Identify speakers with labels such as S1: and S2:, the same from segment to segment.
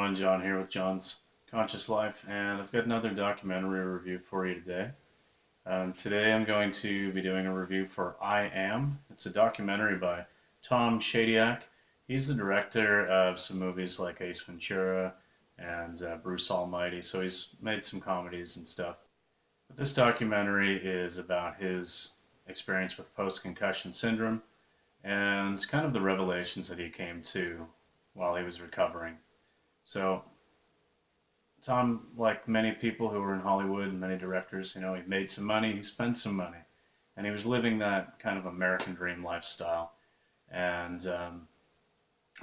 S1: everyone, John here with John's Conscious Life, and I've got another documentary review for you today. Today I'm going to be doing a review for I Am. It's a documentary by Tom Shadyac. He's the director of some movies like Ace Ventura and Bruce Almighty, so he's made some comedies and stuff. But this documentary is about his experience with post-concussion syndrome and kind of the revelations that he came to while he was recovering. So Tom, like many people who were in Hollywood and many directors, he made some money, he spent some money, and he was living that kind of American dream lifestyle. And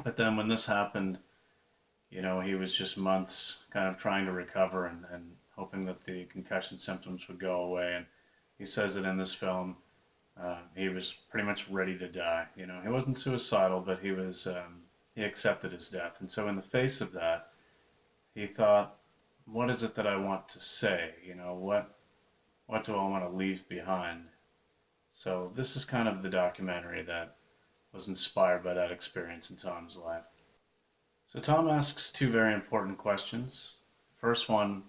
S1: but then when this happened, he was just months kind of trying to recover and hoping that the concussion symptoms would go away. And he says that in this film, he was pretty much ready to die. He wasn't suicidal, but he accepted his death. And so in the face of that, he thought, what is it that I want to say? What do I want to leave behind? So this is kind of the documentary that was inspired by that experience in Tom's life. So Tom asks two very important questions. First one,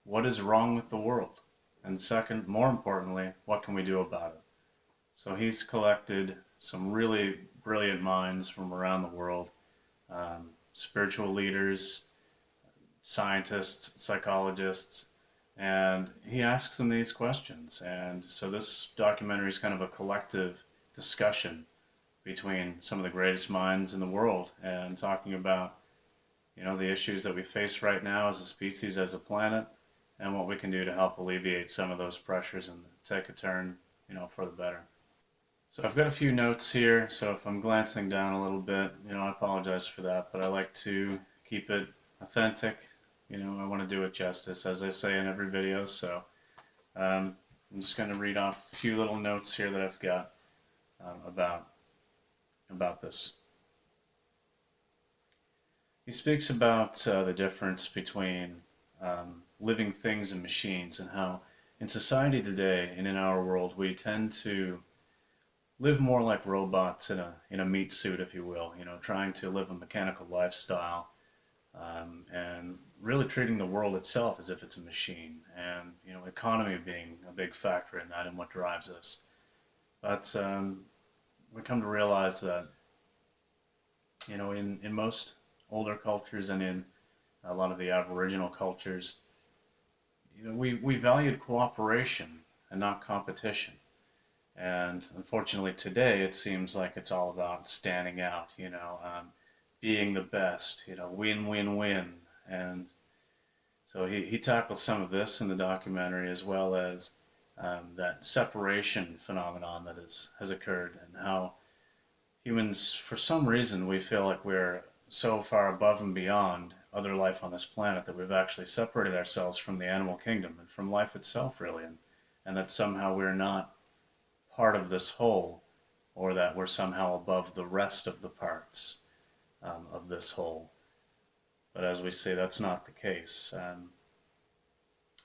S1: what is wrong with the world? And second, more importantly, what can we do about it? So he's collected some really brilliant minds from around the world, spiritual leaders, scientists, psychologists, and he asks them these questions. And so this documentary is kind of a collective discussion between some of the greatest minds in the world and talking about, the issues that we face right now as a species, as a planet, and what we can do to help alleviate some of those pressures and take a turn, for the better. So I've got a few notes here, so if I'm glancing down a little bit, I apologize for that, but I like to keep it authentic. I want to do it justice, as I say in every video. So I'm just going to read off a few little notes here that I've got about this. He speaks about the difference between living things and machines, and how in society today and in our world we tend to live more like robots in a meat suit, if you will. Trying to live a mechanical lifestyle. And really treating the world itself as if it's a machine, and economy being a big factor in that and what drives us. But we come to realize that in most older cultures and in a lot of the Aboriginal cultures, we valued cooperation and not competition. And unfortunately today it seems like it's all about standing out, being the best, win, win, win. And so he tackles some of this in the documentary, as well as that separation phenomenon that has occurred, and how humans, for some reason, we feel like we're so far above and beyond other life on this planet that we've actually separated ourselves from the animal kingdom and from life itself, really, and that somehow we're not part of this whole, or that we're somehow above the rest of the parts of this whole. But as we see, that's not the case.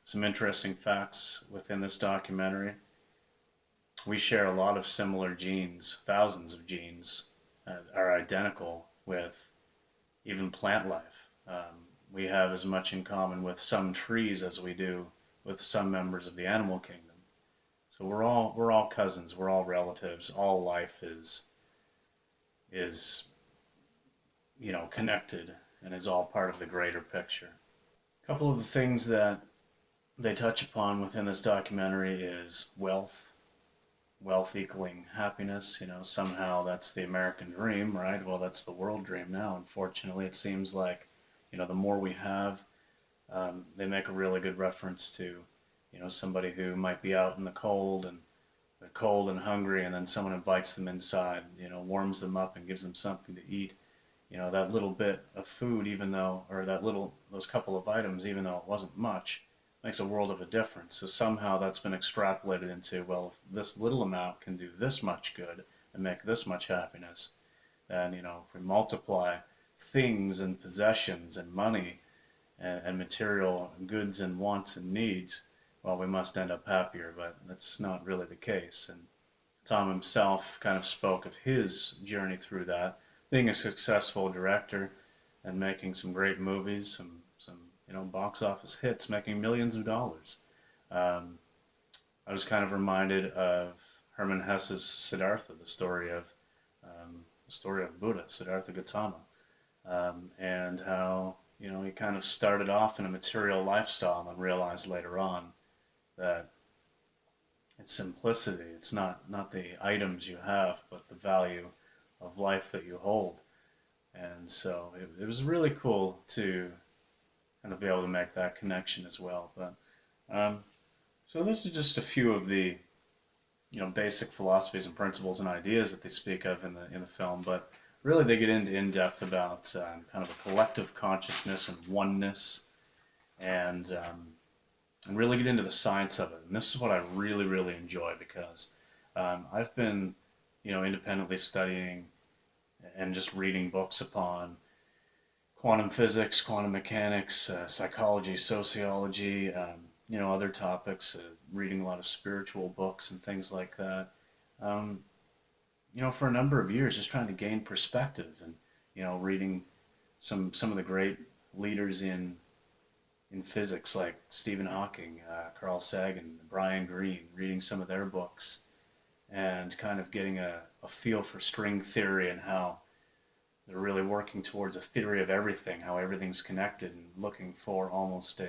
S1: Some interesting facts within this documentary. We share a lot of similar genes. Thousands of genes are identical with even plant life. We have as much in common with some trees as we do with some members of the animal kingdom. So we're all cousins. We're all relatives. All life is connected and is all part of the greater picture. A couple of the things that they touch upon within this documentary is wealth equaling happiness. Somehow that's the American dream, right? Well, that's the world dream now. Unfortunately, it seems like, the more we have, they make a really good reference to, somebody who might be out in the cold, and they're cold and hungry, and then someone invites them inside, warms them up and gives them something to eat. That little bit of food, those couple of items, even though it wasn't much, makes a world of a difference. So somehow that's been extrapolated into, well, if this little amount can do this much good and make this much happiness, then, if we multiply things and possessions and money and material goods and wants and needs, well, we must end up happier. But that's not really the case. And Tom himself kind of spoke of his journey through that, being a successful director and making some great movies, some box office hits, making millions of dollars. Um, I was kind of reminded of Hermann Hesse's Siddhartha, the story of Buddha, Siddhartha Gautama, and how he kind of started off in a material lifestyle and realized later on that it's simplicity. It's not the items you have, but the value of life that you hold. And so it was really cool to kind of be able to make that connection as well. But um, so those are just a few of the basic philosophies and principles and ideas that they speak of in the film. But really, they get into in depth about kind of a collective consciousness and oneness, and really get into the science of it. And this is what I really really enjoy because I've been independently studying and just reading books upon quantum physics, quantum mechanics, psychology, sociology, other topics, reading a lot of spiritual books and things like that. Um, for a number of years, just trying to gain perspective and, reading some of the great leaders in physics like Stephen Hawking, Carl Sagan, Brian Greene, reading some of their books and kind of getting a feel for string theory and how they're really working towards a theory of everything, how everything's connected, and looking for almost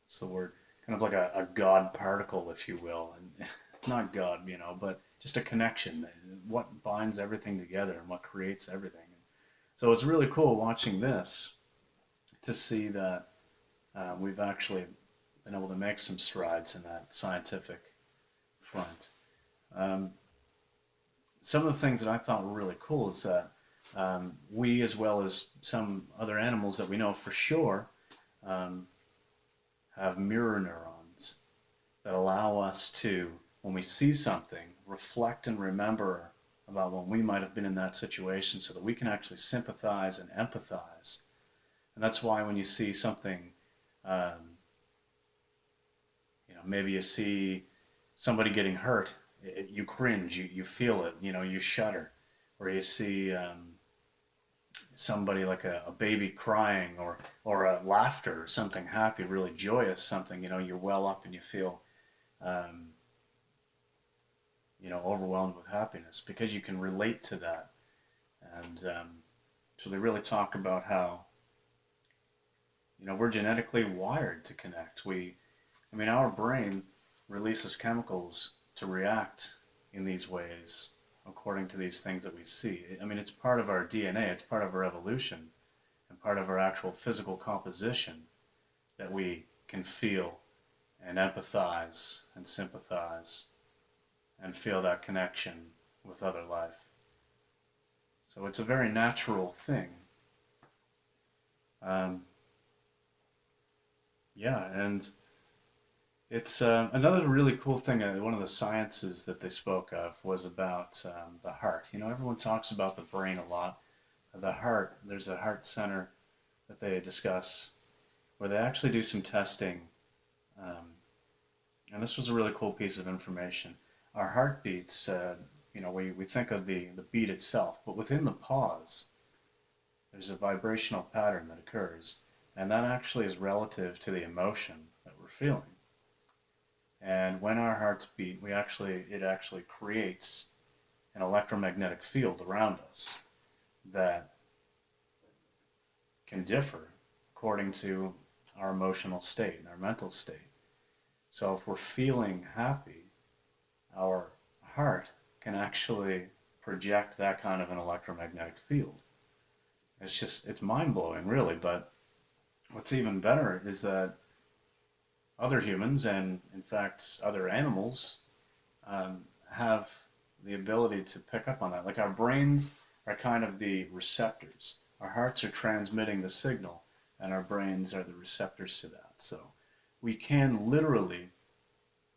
S1: what's the word? Kind of like a God particle, if you will, and not God, but just a connection. What binds everything together and what creates everything. So it's really cool watching this to see that we've actually been able to make some strides in that scientific front. Um, some of the things that I thought were really cool is that we, as well as some other animals that we know for sure, um, have mirror neurons that allow us to, when we see something, reflect and remember about when we might have been in that situation so that we can actually sympathize and empathize. And that's why when you see something, um, maybe you see somebody getting hurt, you cringe, you feel it, you shudder. Or you see somebody like a baby crying or a laughter or something happy, really joyous something, you well up and you feel, um, overwhelmed with happiness because you can relate to that. And so they really talk about how, we're genetically wired to connect. Our brain releases chemicals to react in these ways according to these things that we see. It's part of our DNA, it's part of our evolution, and part of our actual physical composition that we can feel and empathize and sympathize and feel that connection with other life. So it's a very natural thing. Um, yeah, and it's another really cool thing. One of the sciences that they spoke of was about the heart. Everyone talks about the brain a lot. The heart, there's a heart center that they discuss where they actually do some testing. Um, and this was a really cool piece of information. Our heartbeats, we think of the beat itself, but within the pause, there's a vibrational pattern that occurs. And that actually is relative to the emotion that we're feeling. And when our hearts beat, it actually creates an electromagnetic field around us that can differ according to our emotional state and our mental state. So if we're feeling happy, our heart can actually project that kind of an electromagnetic field. It's mind-blowing, really, but what's even better is that other humans and, in fact, other animals have the ability to pick up on that. Like our brains are kind of the receptors. Our hearts are transmitting the signal, and our brains are the receptors to that. So we can literally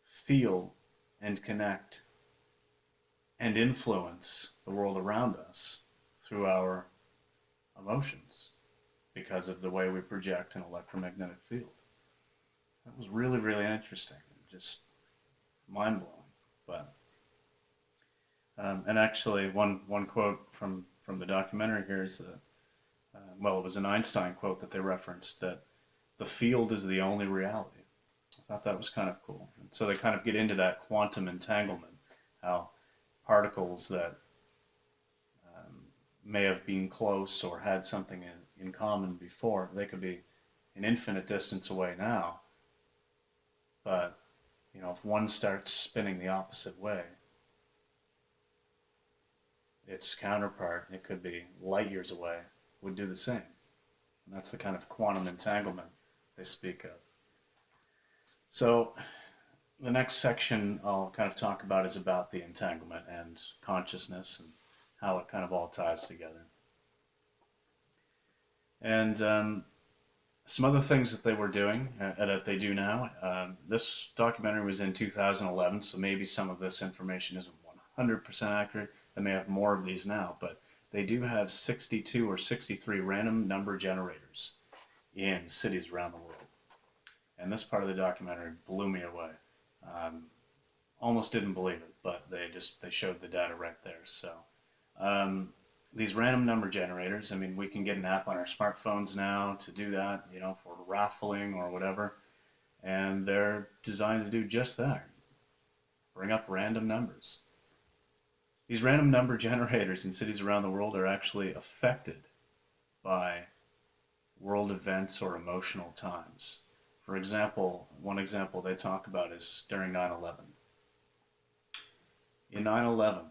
S1: feel and connect and influence the world around us through our emotions because of the way we project an electromagnetic field. That was really, really interesting, just mind blowing. But and actually, one quote from from the documentary here is that, well, it was an Einstein quote that they referenced, that the field is the only reality. I thought that was kind of cool. And so they kind of get into that quantum entanglement, how particles that may have been close or had something in common before, they could be an infinite distance away now. But, if one starts spinning the opposite way, its counterpart, it could be light years away, would do the same. And that's the kind of quantum entanglement they speak of. So the next section I'll kind of talk about is about the entanglement and consciousness and how it kind of all ties together. And some other things that they were doing, that they do now. This documentary was in 2011, so maybe some of this information isn't 100% accurate. They may have more of these now, but they do have 62 or 63 random number generators in cities around the world. And this part of the documentary blew me away. Almost didn't believe it, but they showed the data right there. So these random number generators, I mean, we can get an app on our smartphones now to do that, for raffling or whatever. And they're designed to do just that. Bring up random numbers. These random number generators in cities around the world are actually affected by world events or emotional times. For example, one example they talk about is during 9/11. In 9/11,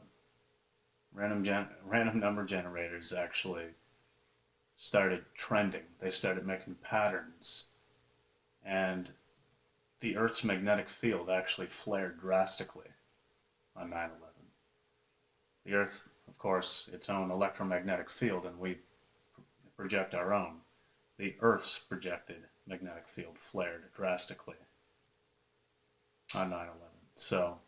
S1: random number generators actually started trending. They started making patterns. And the Earth's magnetic field actually flared drastically on 9/11. The Earth, of course, its own electromagnetic field, and we project our own. The Earth's projected magnetic field flared drastically on 9/11. So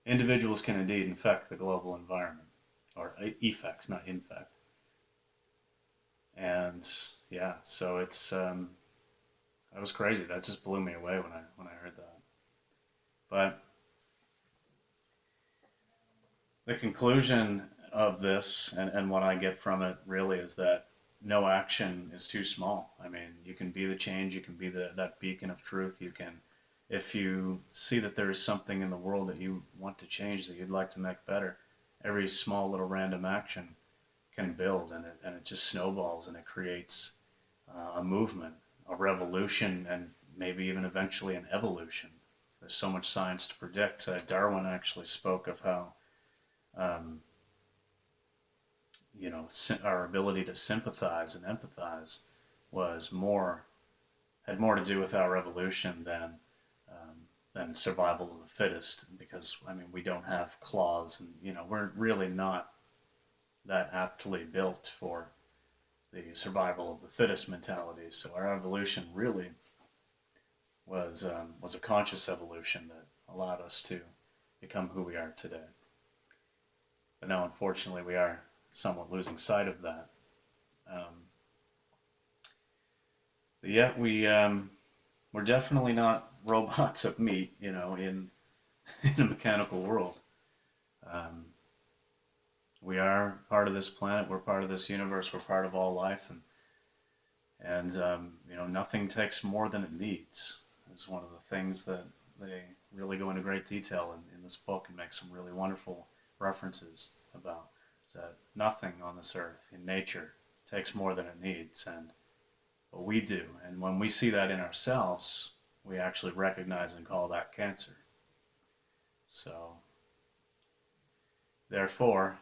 S1: individuals can indeed infect the global environment, or effect, not infect. And yeah, so it's that was crazy. That just blew me away when I heard that. But the conclusion of this, and what I get from it really, is that no action is too small. I mean, you can be the change, you can be that beacon of truth. You can, if you see that there is something in the world that you want to change, that you'd like to make better, every small little random action can build, and it just snowballs, and it creates a movement, a revolution, and maybe even eventually an evolution. There's so much science to predict. Darwin actually spoke of how our ability to sympathize and empathize had more to do with our evolution than survival of the fittest, because we don't have claws, and we're really not that aptly built for the survival of the fittest mentality. So our evolution really was a conscious evolution that allowed us to become who we are today. But now, unfortunately, we are somewhat losing sight of that. But yet we're definitely not robots of meat, in a mechanical world. We are part of this planet. We're part of this universe. We're part of all life, and nothing takes more than it needs. Is one of the things that they really go into great detail in this book, and make some really wonderful references about. That nothing on this earth, in nature, takes more than it needs, and what we do. And when we see that in ourselves, we actually recognize and call that cancer. So, therefore,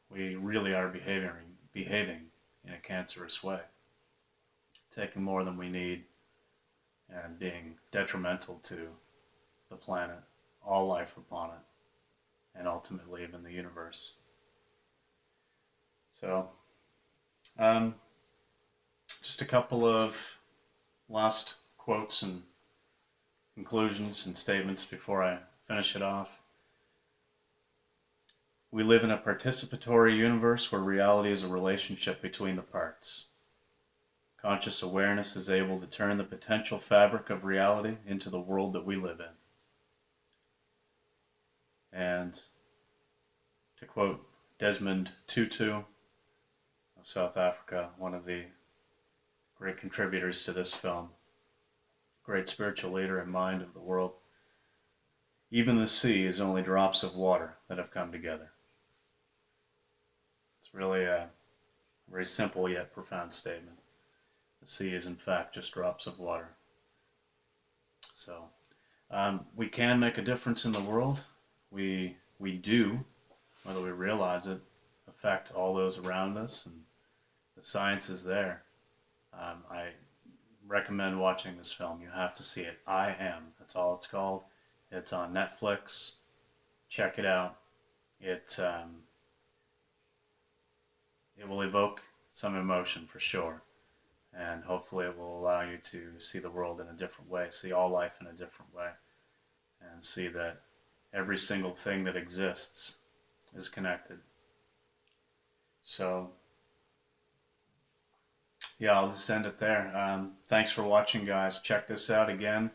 S1: we really are behaving in a cancerous way, taking more than we need, and being detrimental to the planet, all life upon it, and ultimately even the universe. So, just a couple of last quotes and conclusions and statements before I finish it off. We live in a participatory universe where reality is a relationship between the parts. Conscious awareness is able to turn the potential fabric of reality into the world that we live in. And to quote Desmond Tutu of South Africa, one of the great contributors to this film. Great spiritual leader and mind of the world. Even the sea is only drops of water that have come together. It's really a very simple yet profound statement. The sea is in fact just drops of water. So we can make a difference in the world. We do, whether we realize it, affect all those around us, and the science is there. I recommend watching this film. You have to see it. I Am. That's all it's called. It's on Netflix. Check it out. It will evoke some emotion for sure, and hopefully it will allow you to see the world in a different way, see all life in a different way, and see that every single thing that exists is connected. So yeah, I'll just end it there. Thanks for watching, guys. Check this out again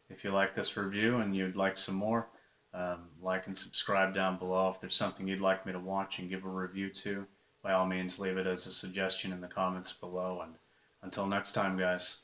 S1: if you like this review and you'd like some more. Like and subscribe down below. If there's something you'd like me to watch and give a review to, by all means leave it as a suggestion in the comments below. And until next time, guys.